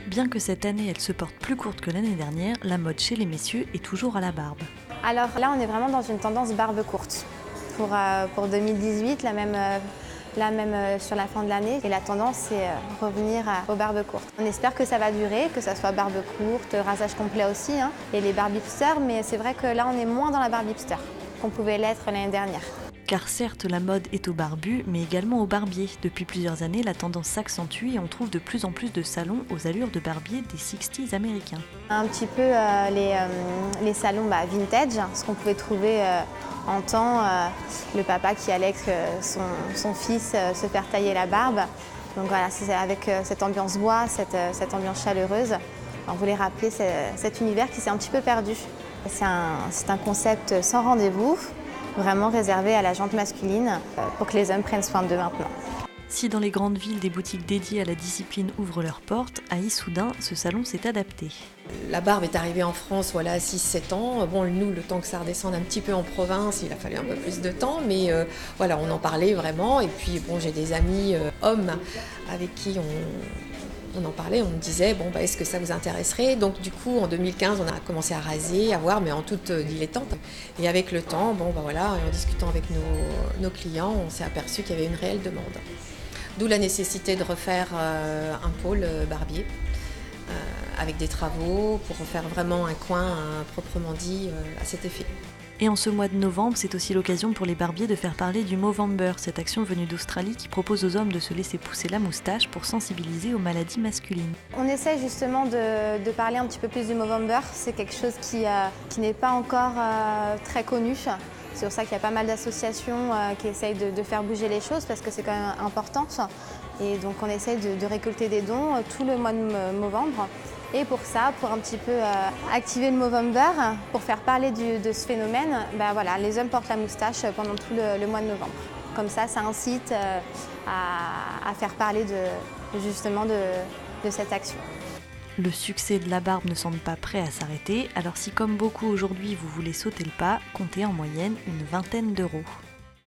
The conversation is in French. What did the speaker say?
Bien que cette année elle se porte plus courte que l'année dernière, la mode chez les messieurs est toujours à la barbe. Alors là, on est vraiment dans une tendance barbe courte. Pour 2018, la même sur la fin de l'année. Et la tendance, c'est revenir aux barbes courtes. On espère que ça va durer, que ça soit barbe courte, rasage complet aussi, et les barbes hipster. Mais c'est vrai que là, on est moins dans la barbe hipster qu'on pouvait l'être l'année dernière. Car certes, la mode est au barbu, mais également au barbier. Depuis plusieurs années, la tendance s'accentue et on trouve de plus en plus de salons aux allures de barbier des 60s américains. Un petit peu les salons vintage, ce qu'on pouvait trouver en temps, le papa qui allait avec son fils se faire tailler la barbe. Donc voilà, c'est avec cette ambiance bois, cette ambiance chaleureuse. On voulait rappeler cet univers qui s'est un petit peu perdu. C'est un concept sans rendez-vous, vraiment réservé à la gente masculine pour que les hommes prennent soin d'eux maintenant. Si dans les grandes villes, des boutiques dédiées à la discipline ouvrent leurs portes, à Issoudun, ce salon s'est adapté. La barbe est arrivée en France à 6-7 ans. Bon, nous, le temps que ça redescende un petit peu en province, il a fallu un peu plus de temps, mais on en parlait vraiment. Et puis, j'ai des amis hommes avec qui on en parlait, on me disait, est-ce que ça vous intéresserait? Donc du coup, en 2015, on a commencé à raser, à voir, mais en toute dilettante. Et avec le temps, en discutant avec nos clients, on s'est aperçu qu'il y avait une réelle demande. D'où la nécessité de refaire un pôle barbier, avec des travaux, pour refaire vraiment un coin proprement dit à cet effet. Et en ce mois de novembre, c'est aussi l'occasion pour les barbiers de faire parler du Movember, cette action venue d'Australie qui propose aux hommes de se laisser pousser la moustache pour sensibiliser aux maladies masculines. On essaie justement de parler un petit peu plus du Movember. C'est quelque chose qui n'est pas encore très connu. C'est pour ça qu'il y a pas mal d'associations qui essayent de faire bouger les choses parce que c'est quand même important. Et donc on essaye de récolter des dons tout le mois de novembre. Et pour ça, pour un petit peu activer le Movember, pour faire parler de ce phénomène, les hommes portent la moustache pendant tout le mois de novembre. Comme ça incite à faire parler de cette action. Le succès de la barbe ne semble pas prêt à s'arrêter, alors si comme beaucoup aujourd'hui vous voulez sauter le pas, comptez en moyenne une 20aine d'euros.